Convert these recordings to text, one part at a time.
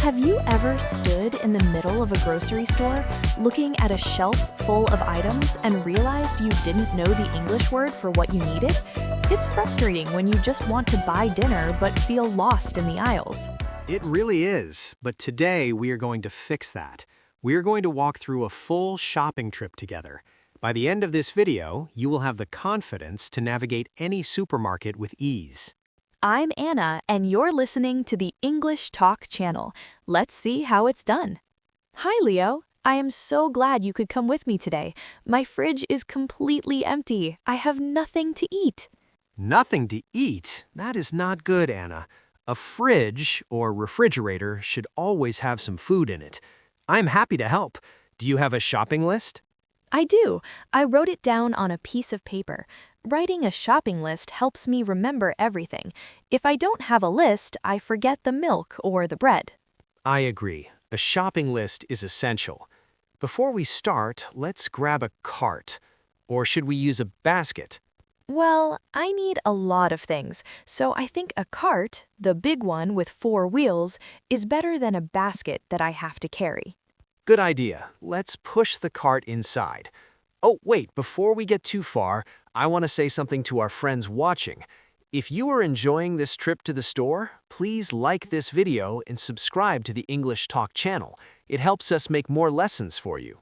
Have you ever stood in the middle of a grocery store, looking at a shelf full of items and realized you didn't know the English word for what you needed? It's frustrating when you just want to buy dinner but feel lost in the aisles. It really is, but today we are going to fix that. We are going to walk through a full shopping trip together. By the end of this video, you will have the confidence to navigate any supermarket with ease. I'm Anna, and you're listening to the English Talk channel. Let's see how it's done. Hi, Leo. I am so glad you could come with me today. My fridge is completely empty. I have nothing to eat. Nothing to eat? That is not good, Anna. A fridge, or refrigerator, should always have some food in it. I'm happy to help. Do you have a shopping list? I do. I wrote it down on a piece of paper. Writing a shopping list helps me remember everything. If I don't have a list, I forget the milk or the bread. I agree. A shopping list is essential. Before we start, let's grab a cart. Or should we use a basket? Well, I need a lot of things, so I think a cart, the big one with 4 wheels, is better than a basket that I have to carry. Good idea. Let's push the cart inside. Oh, wait, before we get too far, I want to say something to our friends watching. If you are enjoying this trip to the store, please like this video and subscribe to the English Talk channel. It helps us make more lessons for you.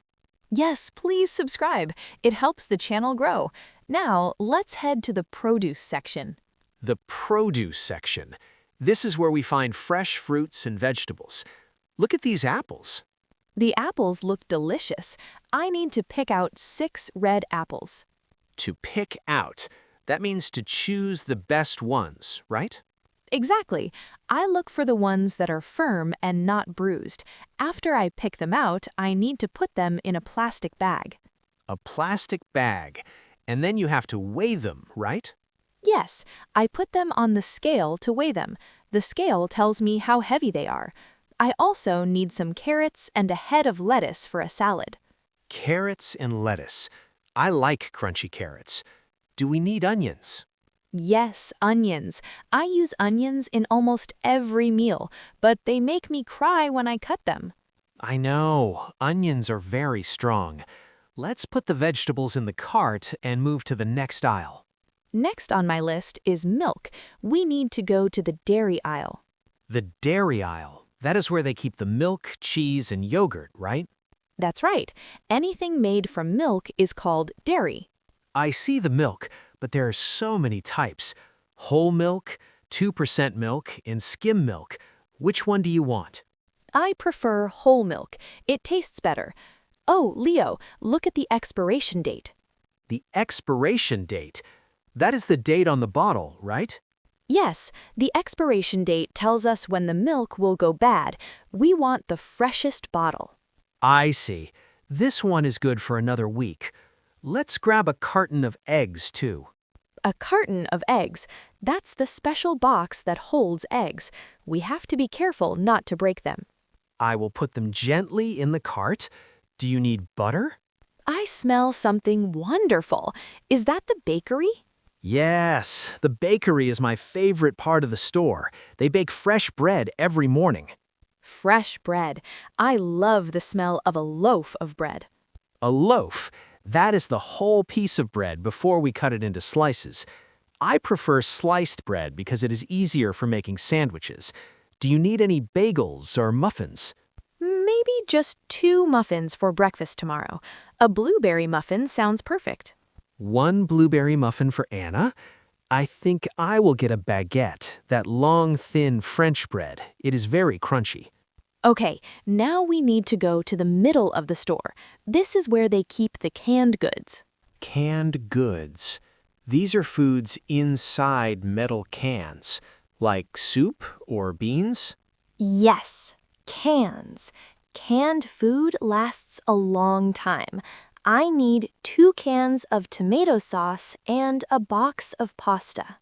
Yes, please subscribe. It helps the channel grow. Now, let's head to the produce section. The produce section. This is where we find fresh fruits and vegetables. Look at these apples. The apples look delicious. I need to pick out 6 red apples. To pick out. That means to choose the best ones, right? Exactly. I look for the ones that are firm and not bruised. After I pick them out, I need to put them in a plastic bag. A plastic bag. And then you have to weigh them, right? Yes, I put them on the scale to weigh them. The scale tells me how heavy they are. I also need some carrots and a head of lettuce for a salad. Carrots and lettuce. I like crunchy carrots. Do we need onions? Yes, onions. I use onions in almost every meal, but they make me cry when I cut them. I know. Onions are very strong. Let's put the vegetables in the cart and move to the next aisle. Next on my list is milk. We need to go to the dairy aisle. The dairy aisle. That is where they keep the milk, cheese, and yogurt, right? That's right. Anything made from milk is called dairy. I see the milk, but there are so many types. Whole milk, 2% milk, and skim milk. Which one do you want? I prefer whole milk. It tastes better. Oh, Leo, look at the expiration date. The expiration date. That is the date on the bottle, right? Yes, the expiration date tells us when the milk will go bad. We want the freshest bottle. I see. This one is good for another week. Let's grab a carton of eggs, too. A carton of eggs. That's the special box that holds eggs. We have to be careful not to break them. I will put them gently in the cart. Do you need butter? I smell something wonderful. Is that the bakery? Yes, the bakery is my favorite part of the store. They bake fresh bread every morning. Fresh bread. I love the smell of a loaf of bread. A loaf. That is the whole piece of bread before we cut it into slices. I prefer sliced bread because it is easier for making sandwiches. Do you need any bagels or muffins? Maybe just 2 muffins for breakfast tomorrow. A blueberry muffin sounds perfect. 1 blueberry muffin for Anna. I think I will get a baguette, that long, thin French bread. It is very crunchy. Okay, now we need to go to the middle of the store. This is where they keep the canned goods. Canned goods. These are foods inside metal cans, like soup or beans. Yes, cans. Canned food lasts a long time. I need 2 cans of tomato sauce and a box of pasta.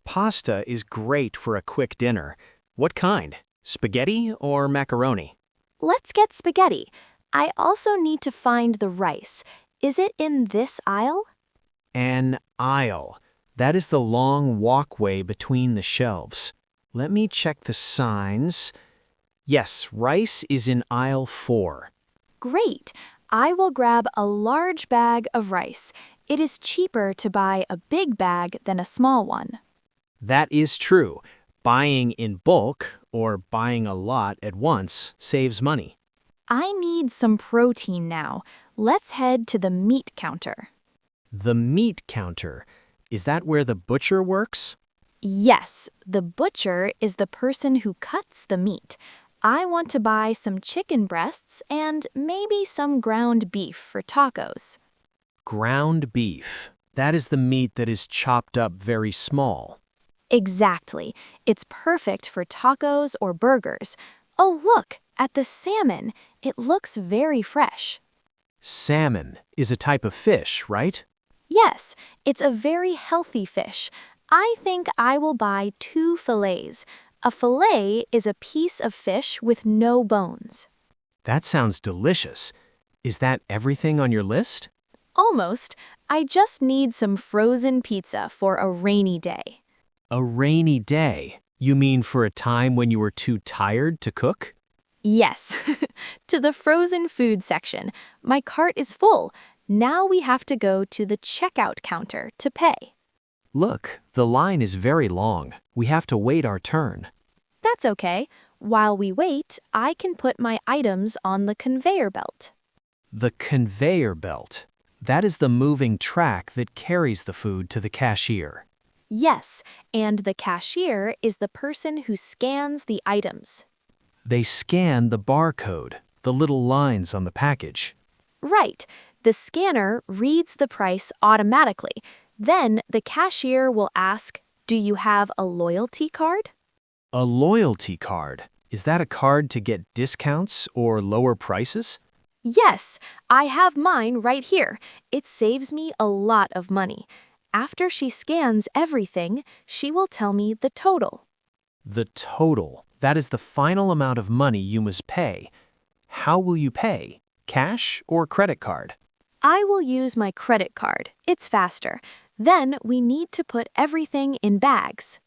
Pasta is great for a quick dinner. What kind? Spaghetti or macaroni? Let's get spaghetti. I also need to find the rice. Is it in this aisle? An aisle. That is the long walkway between the shelves. Let me check the signs. Yes, rice is in aisle 4. Great! I will grab a large bag of rice. It is cheaper to buy a big bag than a small one. That is true. Buying in bulk, or buying a lot at once, saves money. I need some protein now. Let's head to the meat counter. The meat counter. Is that where the butcher works? Yes, the butcher is the person who cuts the meat. I want to buy some chicken breasts and maybe some ground beef for tacos. Ground beef. That is the meat that is chopped up very small. Exactly. It's perfect for tacos or burgers. Oh, look at the salmon. It looks very fresh. Salmon is a type of fish, right? Yes, it's a very healthy fish. I think I will buy 2 fillets. A fillet is a piece of fish with no bones. That sounds delicious. Is that everything on your list? Almost. I just need some frozen pizza for a rainy day. A rainy day? You mean for a time when you were too tired to cook? Yes, to the frozen food section. My cart is full. Now we have to go to the checkout counter to pay. Look, the line is very long. We have to wait our turn. That's okay. While we wait, I can put my items on the conveyor belt. The conveyor belt. That is the moving track that carries the food to the cashier. Yes, and the cashier is the person who scans the items. They scan the barcode, the little lines on the package. Right. The scanner reads the price automatically. Then the cashier will ask, "Do you have a loyalty card?" A loyalty card. Is that a card to get discounts or lower prices? Yes, I have mine right here. It saves me a lot of money. After she scans everything, she will tell me the total. The total. That is the final amount of money you must pay. How will you pay? Cash or credit card? I will use my credit card. It's faster. Then we need to put everything in bags.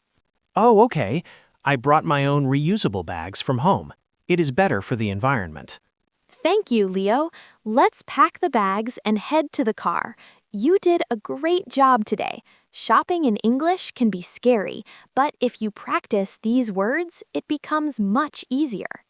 Oh, okay. I brought my own reusable bags from home. It is better for the environment. Thank you, Leo. Let's pack the bags and head to the car. You did a great job today. Shopping in English can be scary, but if you practice these words, it becomes much easier.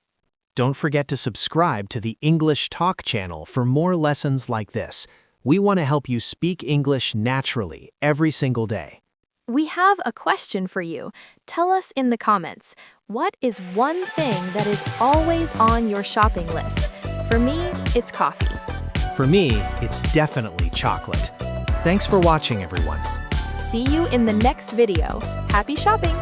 Don't forget to subscribe to the English Talk channel for more lessons like this. We want to help you speak English naturally every single day. We have a question for you. Tell us in the comments, what is one thing that is always on your shopping list? For me, it's coffee. For me, it's definitely chocolate. Thanks for watching, everyone. See you in the next video. Happy shopping!